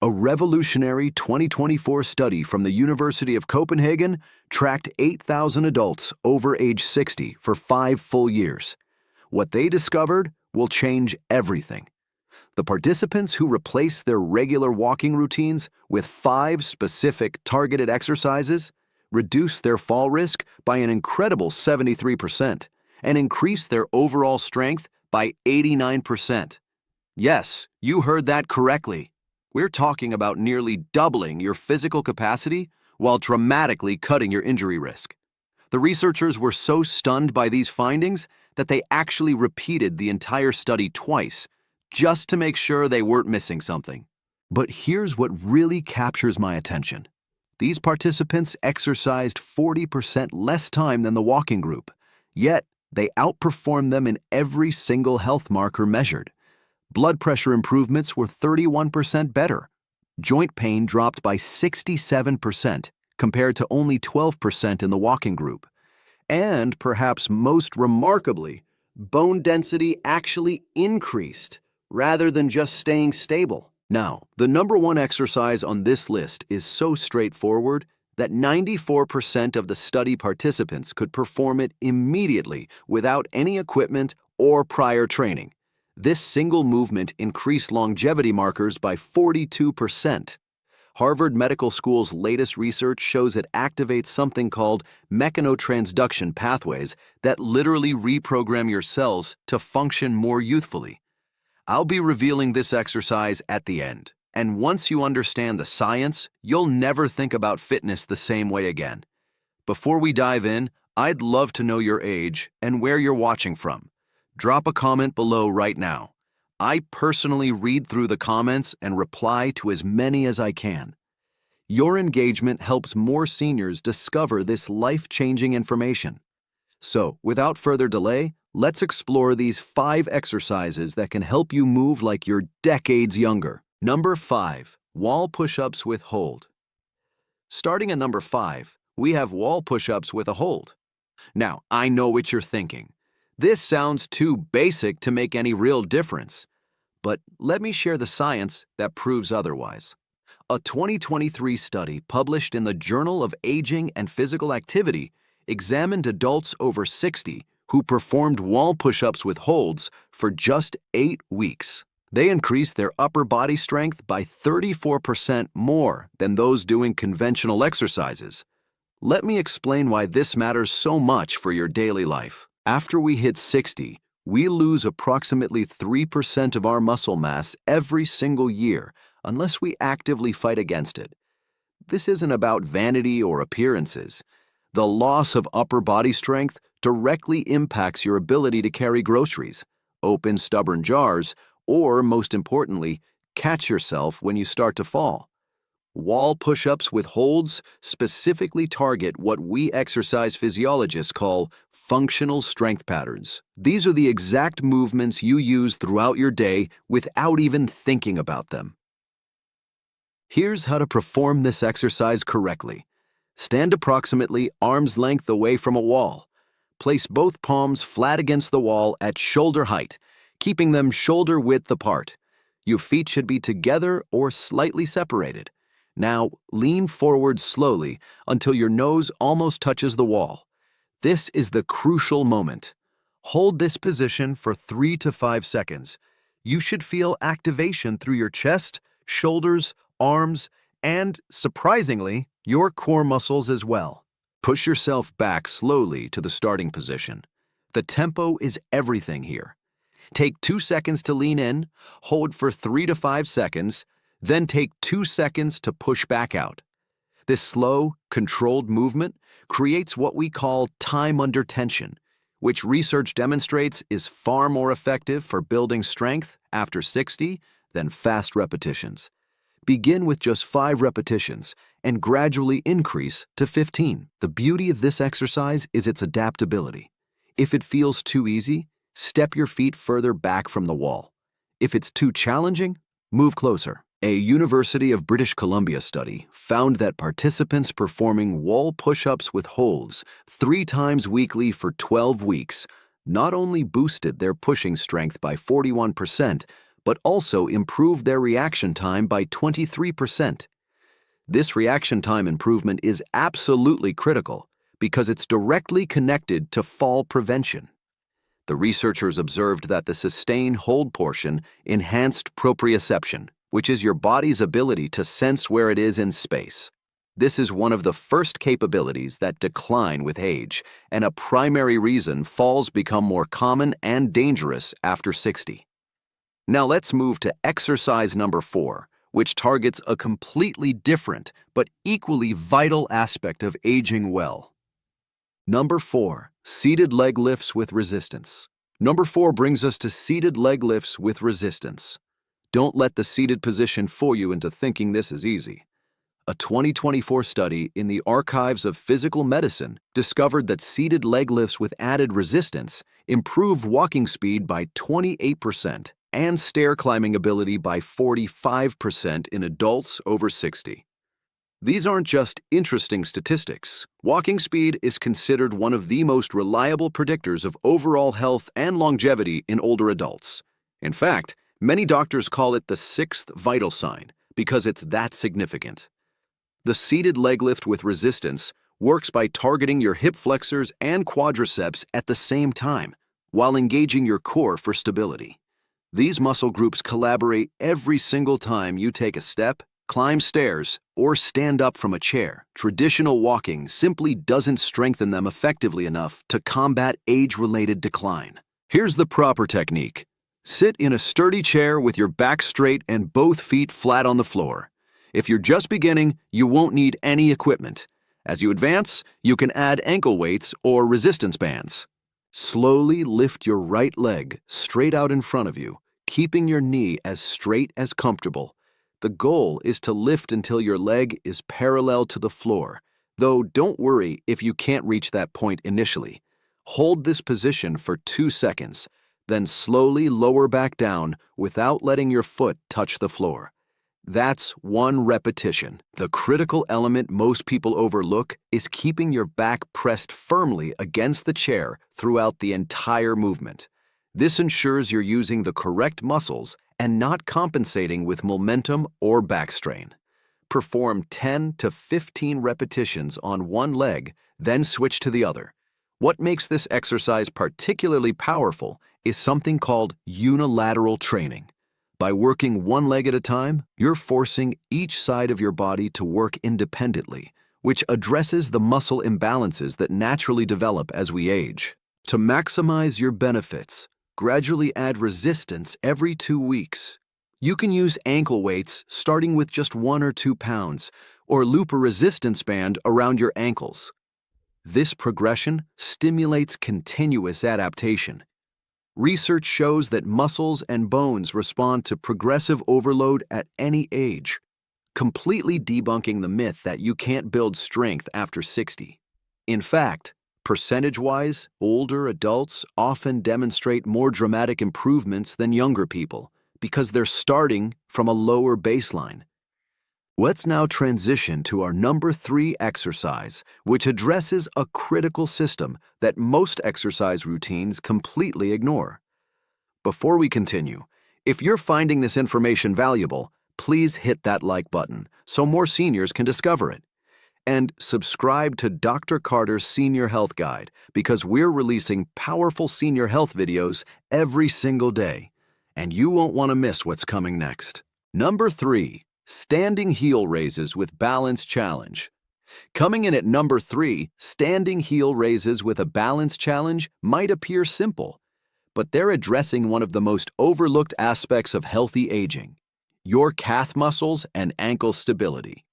A revolutionary 2024 study from the University of Copenhagen tracked 8,000 adults over age 60 for 5 full years. What they discovered will change everything. The participants who replaced their regular walking routines with 5 specific targeted exercises reduced their fall risk by an incredible 73% and increased their overall strength by 89%. Yes, you heard that correctly. We're talking about nearly doubling your physical capacity while dramatically cutting your injury risk. The researchers were so stunned by these findings that they actually repeated the entire study twice, just to make sure they weren't missing something. But here's what really captures my attention. These participants exercised 40% less time than the walking group, yet they outperformed them in every single health marker measured. Blood pressure improvements were 31% better. Joint pain dropped by 67% compared to only 12% in the walking group. And perhaps most remarkably, bone density actually increased rather than just staying stable. Now, the number one exercise on this list is so straightforward that 94% of the study participants could perform it immediately without any equipment or prior training. This single movement increased longevity markers by 42%. Harvard Medical School's latest research shows it activates something called mechanotransduction pathways that literally reprogram your cells to function more youthfully. I'll be revealing this exercise at the end, and once you understand the science, you'll never think about fitness the same way again. Before we dive in, I'd love to know your age and where you're watching from. Drop a comment below right now. I personally read through the comments and reply to as many as I can. Your engagement helps more seniors discover this life-changing information. So, without further delay, let's explore these 5 exercises that can help you move like you're decades younger. Number 5, wall push-ups with hold. Starting at number 5, we have wall push-ups with a hold. Now, I know what you're thinking. This sounds too basic to make any real difference. But let me share the science that proves otherwise. A 2023 study published in the Journal of Aging and Physical Activity examined adults over 60 who performed wall push-ups with holds for just 8 weeks. They increased their upper body strength by 34% more than those doing conventional exercises. Let me explain why this matters so much for your daily life. After we hit 60, we lose approximately 3% of our muscle mass every single year unless we actively fight against it. This isn't about vanity or appearances. The loss of upper body strength directly impacts your ability to carry groceries, open stubborn jars, or, most importantly, catch yourself when you start to fall. Wall push-ups with holds specifically target what we exercise physiologists call functional strength patterns. These are the exact movements you use throughout your day without even thinking about them. Here's how to perform this exercise correctly. Stand approximately arm's length away from a wall. Place both palms flat against the wall at shoulder height, keeping them shoulder width apart. Your feet should be together or slightly separated. Now, lean forward slowly until your nose almost touches the wall. This is the crucial moment. Hold this position for 3 to 5 seconds. You should feel activation through your chest, shoulders, arms, and, surprisingly, your core muscles as well. Push yourself back slowly to the starting position. The tempo is everything here. Take 2 seconds to lean in, hold for 3 to 5 seconds, then take 2 seconds to push back out. This slow, controlled movement creates what we call time under tension, which research demonstrates is far more effective for building strength after 60 than fast repetitions. Begin with just 5 repetitions and gradually increase to 15. The beauty of this exercise is its adaptability. If it feels too easy, step your feet further back from the wall. If it's too challenging, move closer. A University of British Columbia study found that participants performing wall push-ups with holds 3 times weekly for 12 weeks not only boosted their pushing strength by 41%, but also improved their reaction time by 23%. This reaction time improvement is absolutely critical because it's directly connected to fall prevention. The researchers observed that the sustained hold portion enhanced proprioception, which is your body's ability to sense where it is in space. This is one of the first capabilities that decline with age, and a primary reason falls become more common and dangerous after 60. Now let's move to exercise number 4, which targets a completely different but equally vital aspect of aging well. Number 4, seated leg lifts with resistance. Number 4 brings us to seated leg lifts with resistance. Don't let the seated position fool you into thinking this is easy. A 2024 study in the Archives of Physical Medicine discovered that seated leg lifts with added resistance improved walking speed by 28% and stair climbing ability by 45% in adults over 60. These aren't just interesting statistics. Walking speed is considered one of the most reliable predictors of overall health and longevity in older adults. In fact, many doctors call it the 6th vital sign because it's that significant. The seated leg lift with resistance works by targeting your hip flexors and quadriceps at the same time, while engaging your core for stability. These muscle groups collaborate every single time you take a step, climb stairs, or stand up from a chair. Traditional walking simply doesn't strengthen them effectively enough to combat age-related decline. Here's the proper technique. Sit in a sturdy chair with your back straight and both feet flat on the floor. If you're just beginning, you won't need any equipment. As you advance, you can add ankle weights or resistance bands. Slowly lift your right leg straight out in front of you, keeping your knee as straight as comfortable. The goal is to lift until your leg is parallel to the floor, though don't worry if you can't reach that point initially. Hold this position for 2 seconds, then slowly lower back down without letting your foot touch the floor. That's 1 repetition. The critical element most people overlook is keeping your back pressed firmly against the chair throughout the entire movement. This ensures you're using the correct muscles and not compensating with momentum or back strain. Perform 10 to 15 repetitions on one leg, then switch to the other. What makes this exercise particularly powerful is something called unilateral training. By working one leg at a time, you're forcing each side of your body to work independently, which addresses the muscle imbalances that naturally develop as we age. To maximize your benefits, gradually add resistance every 2 weeks. You can use ankle weights starting with just 1 or 2 pounds, or loop a resistance band around your ankles. This progression stimulates continuous adaptation. Research shows that muscles and bones respond to progressive overload at any age, completely debunking the myth that you can't build strength after 60. In fact, percentage-wise, older adults often demonstrate more dramatic improvements than younger people because they're starting from a lower baseline. Let's now transition to our number 3 exercise, which addresses a critical system that most exercise routines completely ignore. Before we continue, if you're finding this information valuable, please hit that like button so more seniors can discover it. And subscribe to Dr. Carter's Senior Health Guide because we're releasing powerful senior health videos every single day, and you won't want to miss what's coming next. Number 3. Standing heel raises with balance challenge. Coming in at number 3, standing heel raises with a balance challenge might appear simple, but they're addressing one of the most overlooked aspects of healthy aging: your calf muscles and ankle stability.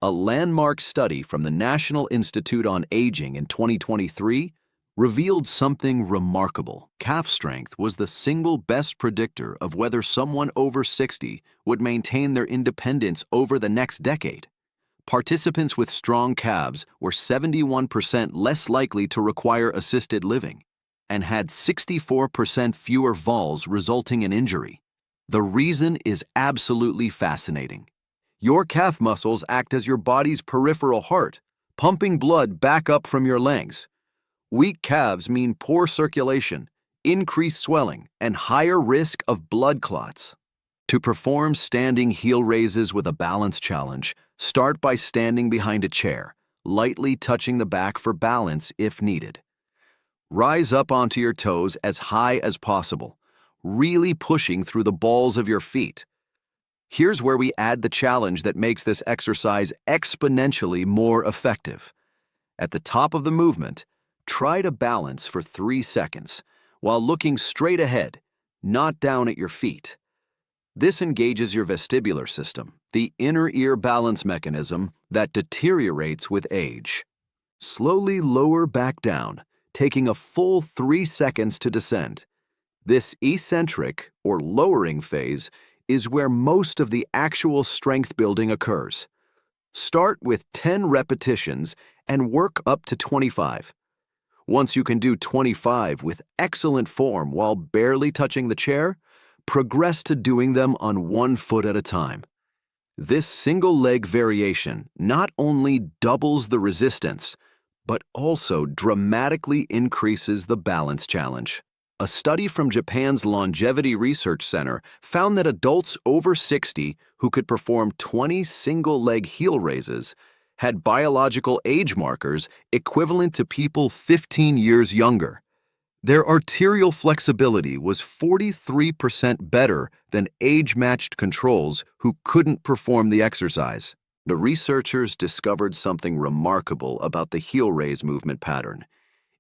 A landmark study from the National Institute on Aging in 2023 revealed something remarkable. Calf strength was the single best predictor of whether someone over 60 would maintain their independence over the next decade. Participants with strong calves were 71% less likely to require assisted living and had 64% fewer falls resulting in injury. The reason is absolutely fascinating. Your calf muscles act as your body's peripheral heart, pumping blood back up from your legs. Weak calves mean poor circulation, increased swelling, and higher risk of blood clots. To perform standing heel raises with a balance challenge, start by standing behind a chair, lightly touching the back for balance if needed. Rise up onto your toes as high as possible, really pushing through the balls of your feet. Here's where we add the challenge that makes this exercise exponentially more effective. At the top of the movement, try to balance for 3 seconds while looking straight ahead, not down at your feet. This engages your vestibular system, the inner ear balance mechanism that deteriorates with age. Slowly lower back down, taking a full 3 seconds to descend. This eccentric, or lowering phase, is where most of the actual strength building occurs. Start with 10 repetitions and work up to 25. Once you can do 25 with excellent form while barely touching the chair, progress to doing them on 1 foot at a time. This single leg variation not only doubles the resistance, but also dramatically increases the balance challenge. A study from Japan's Longevity Research Center found that adults over 60 who could perform 20 single-leg heel raises had biological age markers equivalent to people 15 years younger. Their arterial flexibility was 43% better than age-matched controls who couldn't perform the exercise. The researchers discovered something remarkable about the heel raise movement pattern.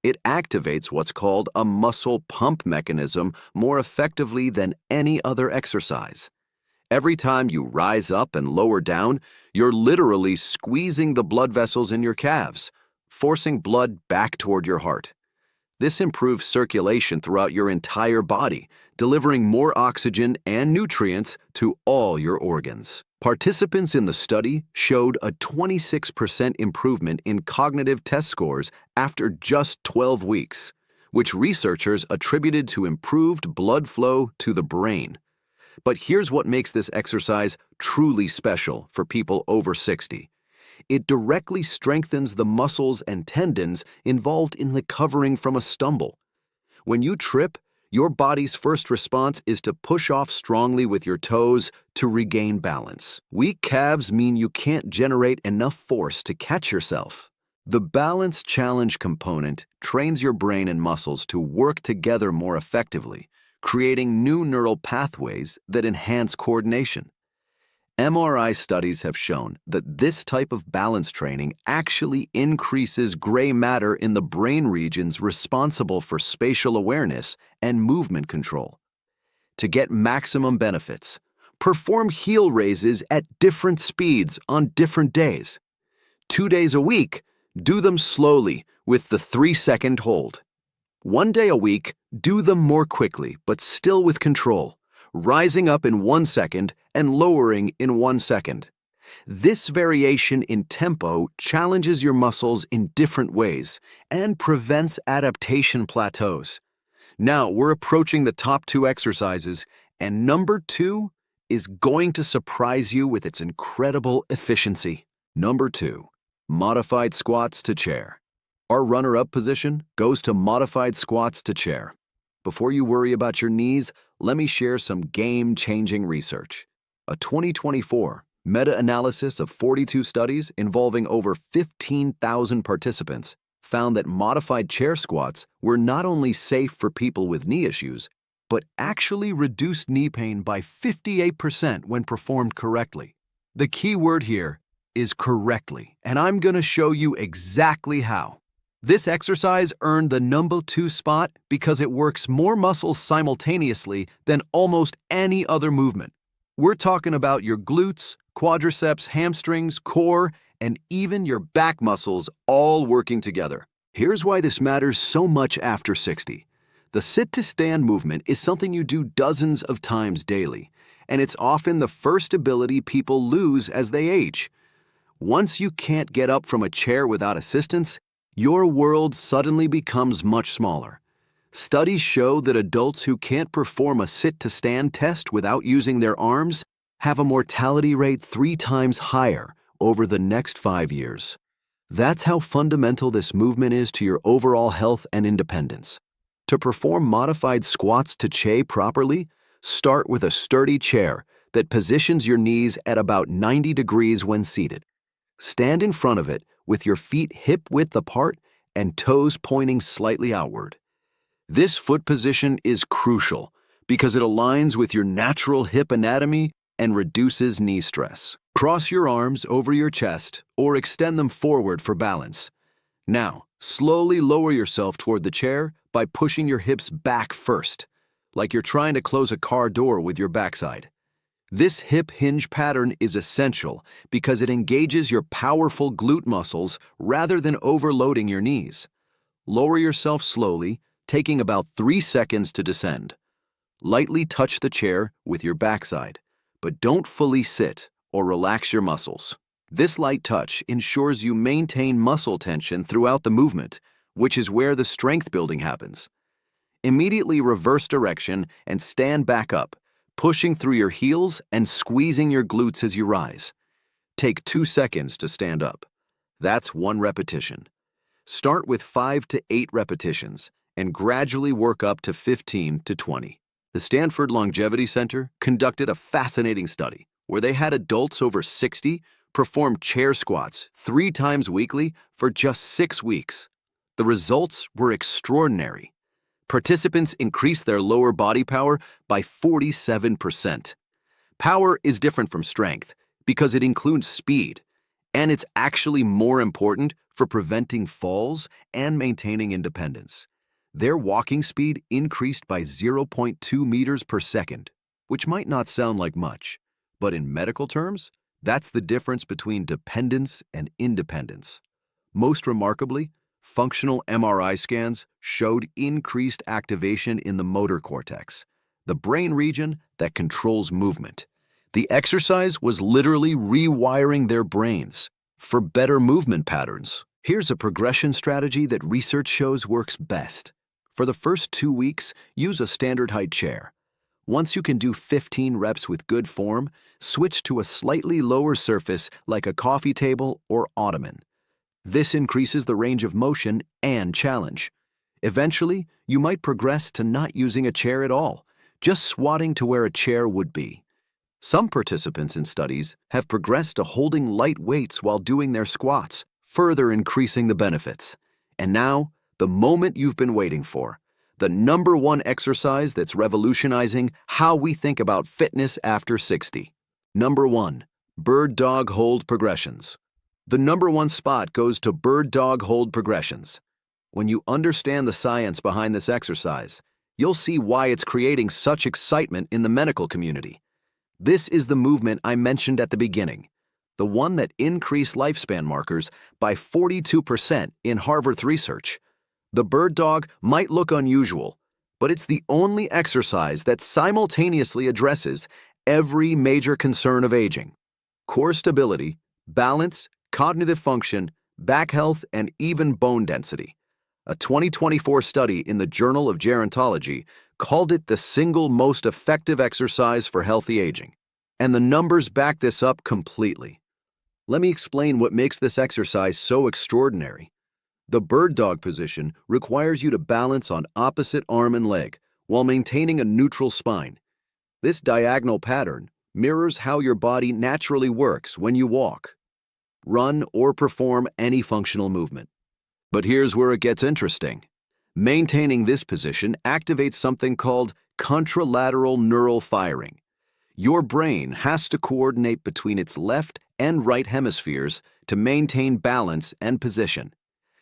It activates what's called a muscle pump mechanism more effectively than any other exercise. Every time you rise up and lower down, you're literally squeezing the blood vessels in your calves, forcing blood back toward your heart. This improves circulation throughout your entire body, delivering more oxygen and nutrients to all your organs. Participants in the study showed a 26% improvement in cognitive test scores after just 12 weeks, which researchers attributed to improved blood flow to the brain. But here's what makes this exercise truly special for people over 60. It directly strengthens the muscles and tendons involved in recovering from a stumble. When you trip, your body's first response is to push off strongly with your toes to regain balance. Weak calves mean you can't generate enough force to catch yourself. The balance challenge component trains your brain and muscles to work together more effectively, creating new neural pathways that enhance coordination. MRI studies have shown that this type of balance training actually increases gray matter in the brain regions responsible for spatial awareness and movement control. To get maximum benefits, perform heel raises at different speeds on different days. 2 days a week, do them slowly with the 3-second hold. 1 day a week, do them more quickly but still with control, rising up in 1 second and lowering in 1 second. This variation in tempo challenges your muscles in different ways and prevents adaptation plateaus. Now we're approaching the top 2 exercises, and number 2 is going to surprise you with its incredible efficiency. Number 2, modified squats to chair. Our runner-up position goes to modified squats to chair. Before you worry about your knees, let me share some game-changing research. A 2024 meta-analysis of 42 studies involving over 15,000 participants found that modified chair squats were not only safe for people with knee issues, but actually reduced knee pain by 58% when performed correctly. The key word here is correctly, and I'm going to show you exactly how. This exercise earned the number 2 spot because it works more muscles simultaneously than almost any other movement. We're talking about your glutes, quadriceps, hamstrings, core, and even your back muscles all working together. Here's why this matters so much after 60. The sit-to-stand movement is something you do dozens of times daily, and it's often the first ability people lose as they age. Once you can't get up from a chair without assistance, your world suddenly becomes much smaller. Studies show that adults who can't perform a sit-to-stand test without using their arms have a mortality rate 3 times higher over the next 5 years. That's how fundamental this movement is to your overall health and independence. To perform modified squats to chair properly, start with a sturdy chair that positions your knees at about 90 degrees when seated. Stand in front of it with your feet hip-width apart and toes pointing slightly outward. This foot position is crucial because it aligns with your natural hip anatomy and reduces knee stress. Cross your arms over your chest or extend them forward for balance. Now, slowly lower yourself toward the chair by pushing your hips back first, like you're trying to close a car door with your backside. This hip hinge pattern is essential because it engages your powerful glute muscles rather than overloading your knees. Lower yourself slowly, taking about 3 seconds to descend. Lightly touch the chair with your backside, but don't fully sit or relax your muscles. This light touch ensures you maintain muscle tension throughout the movement, which is where the strength building happens. Immediately reverse direction and stand back up, pushing through your heels and squeezing your glutes as you rise. Take 2 seconds to stand up. That's 1 repetition. Start with 5 to 8 repetitions and gradually work up to 15 to 20. The Stanford Longevity Center conducted a fascinating study where they had adults over 60 perform chair squats 3 times weekly for just 6 weeks. The results were extraordinary. Participants increased their lower body power by 47%. Power is different from strength because it includes speed, and it's actually more important for preventing falls and maintaining independence. Their walking speed increased by 0.2 meters per second, which might not sound like much, but in medical terms, that's the difference between dependence and independence. Most remarkably, functional MRI scans showed increased activation in the motor cortex, the brain region that controls movement. The exercise was literally rewiring their brains for better movement patterns. Here's a progression strategy that research shows works best. For the first 2 weeks, use a standard height chair. Once you can do 15 reps with good form, switch to a slightly lower surface like a coffee table or ottoman. This increases the range of motion and challenge. Eventually, you might progress to not using a chair at all, just squatting to where a chair would be. Some participants in studies have progressed to holding light weights while doing their squats, further increasing the benefits. And now, the moment you've been waiting for, the #1 exercise that's revolutionizing how we think about fitness after 60. Number 1, bird dog hold progressions. The #1 spot goes to bird dog hold progressions. When you understand the science behind this exercise, you'll see why it's creating such excitement in the medical community. This is the movement I mentioned at the beginning, the one that increased lifespan markers by 42% in Harvard's research. The bird dog might look unusual, but it's the only exercise that simultaneously addresses every major concern of aging: core stability, balance, cognitive function, back health, and even bone density. A 2024 study in the Journal of Gerontology called it the single most effective exercise for healthy aging. And the numbers back this up completely. Let me explain what makes this exercise so extraordinary. The bird dog position requires you to balance on opposite arm and leg while maintaining a neutral spine. This diagonal pattern mirrors how your body naturally works when you walk, run, or perform any functional movement. But here's where it gets interesting. Maintaining this position activates something called contralateral neural firing. Your brain has to coordinate between its left and right hemispheres to maintain balance and position.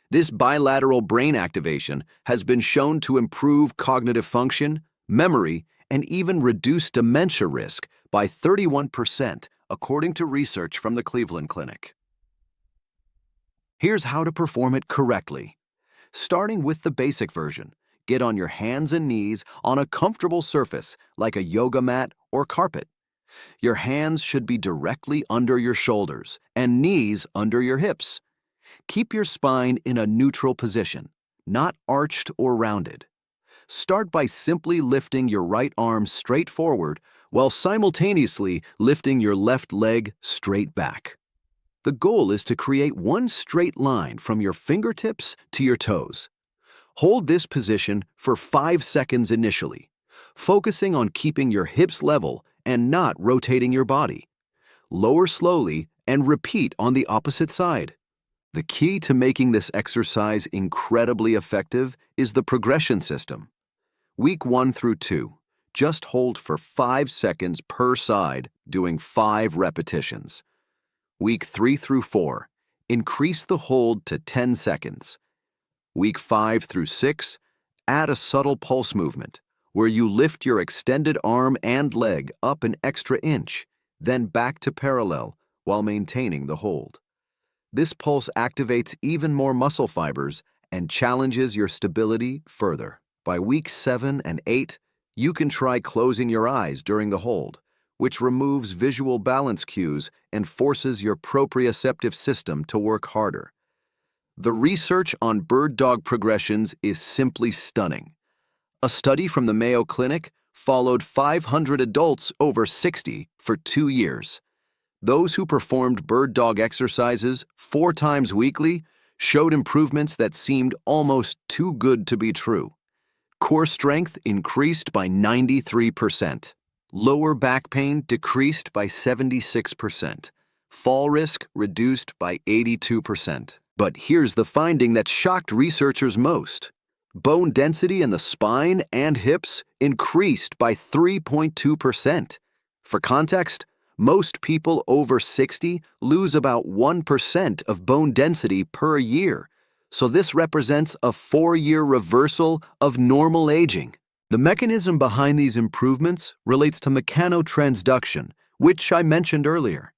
This bilateral brain activation has been shown to improve cognitive function, memory, and even reduce dementia risk by 31%, according to research from the Cleveland Clinic. Here's how to perform it correctly. Starting with the basic version, get on your hands and knees on a comfortable surface like a yoga mat or carpet. Your hands should be directly under your shoulders and knees under your hips. Keep your spine in a neutral position, not arched or rounded. Start by simply lifting your right arm straight forward while simultaneously lifting your left leg straight back. The goal is to create one straight line from your fingertips to your toes. Hold this position for 5 seconds initially, focusing on keeping your hips level and not rotating your body. Lower slowly and repeat on the opposite side. The key to making this exercise incredibly effective is the progression system. Week 1 through 2, just hold for 5 seconds per side, doing 5 repetitions. Week 3 through 4, increase the hold to 10 seconds. Week 5 through 6, add a subtle pulse movement, where you lift your extended arm and leg up an extra inch, then back to parallel while maintaining the hold. This pulse activates even more muscle fibers and challenges your stability further. By week 7 and 8, you can try closing your eyes during the hold, which removes visual balance cues and forces your proprioceptive system to work harder. The research on bird dog progressions is simply stunning. A study from the Mayo Clinic followed 500 adults over 60 for 2 years. Those who performed bird dog exercises 4 times weekly showed improvements that seemed almost too good to be true. Core strength increased by 93%. Lower back pain decreased by 76%. Fall risk reduced by 82%. But here's the finding that shocked researchers most. Bone density in the spine and hips increased by 3.2%. For context, most people over 60 lose about 1% of bone density per year, so this represents a 4-year reversal of normal aging. The mechanism behind these improvements relates to mechanotransduction, which I mentioned earlier.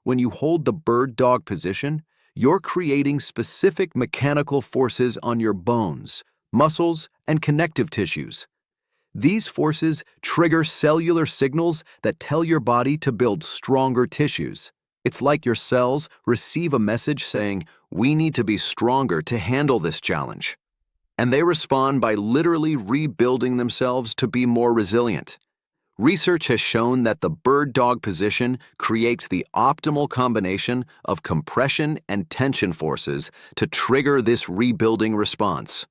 When you hold the bird dog position, you're creating specific mechanical forces on your bones, muscles, and connective tissues. These forces trigger cellular signals that tell your body to build stronger tissues. It's like your cells receive a message saying, "We need to be stronger to handle this challenge." And they respond by literally rebuilding themselves to be more resilient. Research has shown that the bird dog position creates the optimal combination of compression and tension forces to trigger this rebuilding response.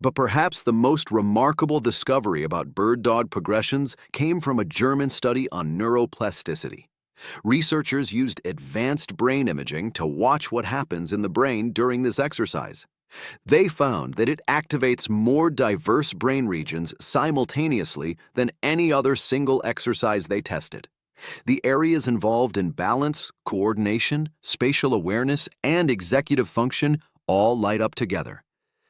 But perhaps the most remarkable discovery about bird dog progressions came from a German study on neuroplasticity. Researchers used advanced brain imaging to watch what happens in the brain during this exercise. They found that it activates more diverse brain regions simultaneously than any other single exercise they tested. The areas involved in balance, coordination, spatial awareness, and executive function all light up together.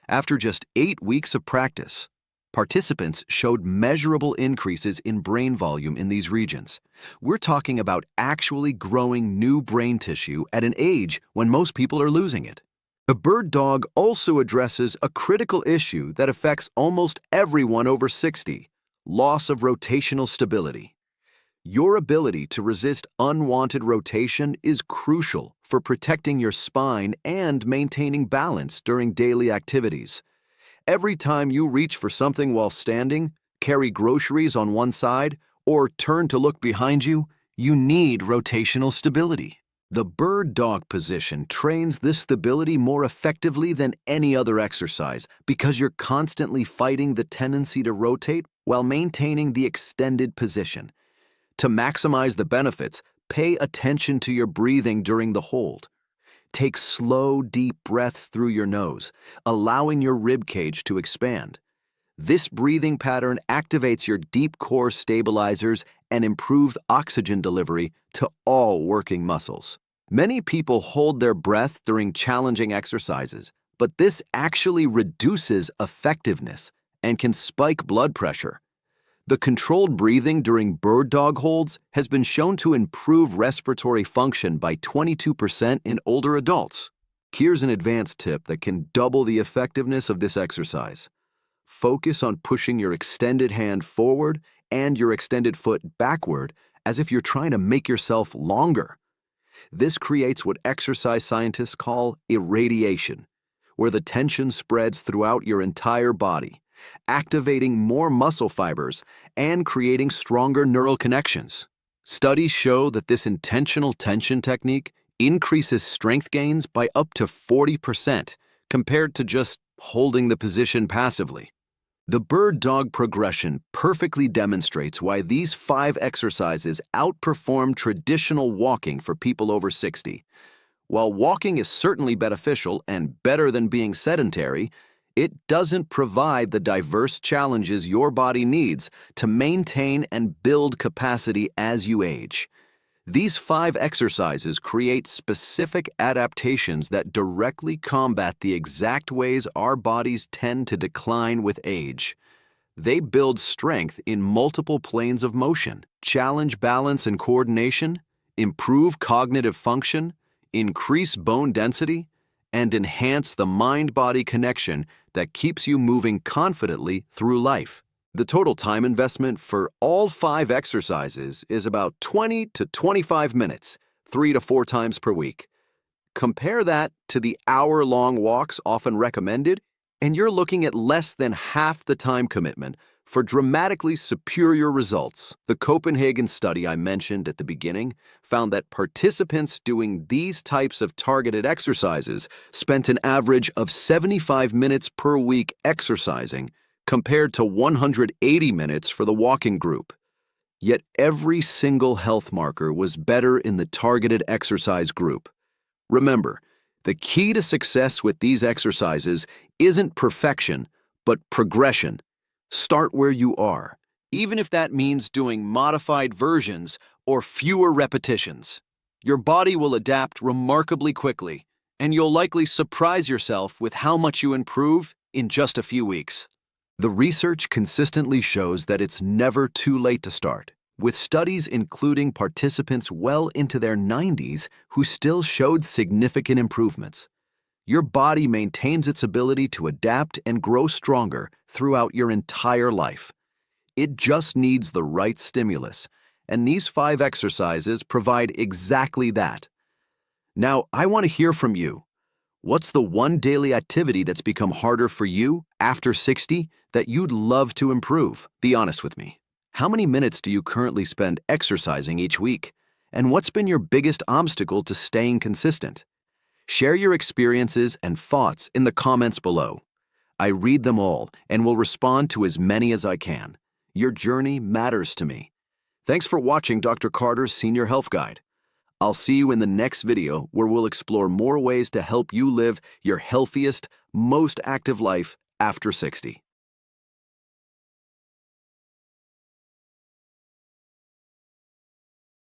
After just 8 weeks of practice, participants showed measurable increases in brain volume in these regions. We're talking about actually growing new brain tissue at an age when most people are losing it. The bird dog also addresses a critical issue that affects almost everyone over 60, loss of rotational stability. Your ability to resist unwanted rotation is crucial for protecting your spine and maintaining balance during daily activities. Every time you reach for something while standing, carry groceries on one side, or turn to look behind you, you need rotational stability. The bird dog position trains this stability more effectively than any other exercise because you're constantly fighting the tendency to rotate while maintaining the extended position. To maximize the benefits, pay attention to your breathing during the hold. Take slow, deep breaths through your nose, allowing your rib cage to expand. This breathing pattern activates your deep core stabilizers and improves oxygen delivery to all working muscles. Many people hold their breath during challenging exercises, but this actually reduces effectiveness and can spike blood pressure. The controlled breathing during bird dog holds has been shown to improve respiratory function by 22% in older adults. Here's an advanced tip that can double the effectiveness of this exercise. Focus on pushing your extended hand forward and your extended foot backward as if you're trying to make yourself longer. This creates what exercise scientists call irradiation, where the tension spreads throughout your entire body, activating more muscle fibers and creating stronger neural connections. Studies show that this intentional tension technique increases strength gains by up to 40% compared to just holding the position passively. The bird-dog progression perfectly demonstrates why these 5 exercises outperform traditional walking for people over 60. While walking is certainly beneficial and better than being sedentary, it doesn't provide the diverse challenges your body needs to maintain and build capacity as you age. These 5 exercises create specific adaptations that directly combat the exact ways our bodies tend to decline with age. They build strength in multiple planes of motion, challenge balance and coordination, improve cognitive function, increase bone density, and enhance the mind-body connection that keeps you moving confidently through life. The total time investment for all 5 exercises is about 20 to 25 minutes, 3 to 4 times per week. Compare that to the hour-long walks often recommended, and you're looking at less than half the time commitment for dramatically superior results. The Copenhagen study I mentioned at the beginning found that participants doing these types of targeted exercises spent an average of 75 minutes per week exercising, compared to 180 minutes for the walking group. Yet every single health marker was better in the targeted exercise group. Remember, the key to success with these exercises isn't perfection, but progression. Start where you are, even if that means doing modified versions or fewer repetitions. Your body will adapt remarkably quickly, and you'll likely surprise yourself with how much you improve in just a few weeks. The research consistently shows that it's never too late to start, with studies including participants well into their 90s who still showed significant improvements. Your body maintains its ability to adapt and grow stronger throughout your entire life. It just needs the right stimulus, and these 5 exercises provide exactly that. Now, I want to hear from you. What's the one daily activity that's become harder for you after 60 that you'd love to improve? Be honest with me. How many minutes do you currently spend exercising each week? And what's been your biggest obstacle to staying consistent? Share your experiences and thoughts in the comments below. I read them all and will respond to as many as I can. Your journey matters to me. Thanks for watching Dr. Carter's Senior Health Guide. I'll see you in the next video where we'll explore more ways to help you live your healthiest, most active life after 60.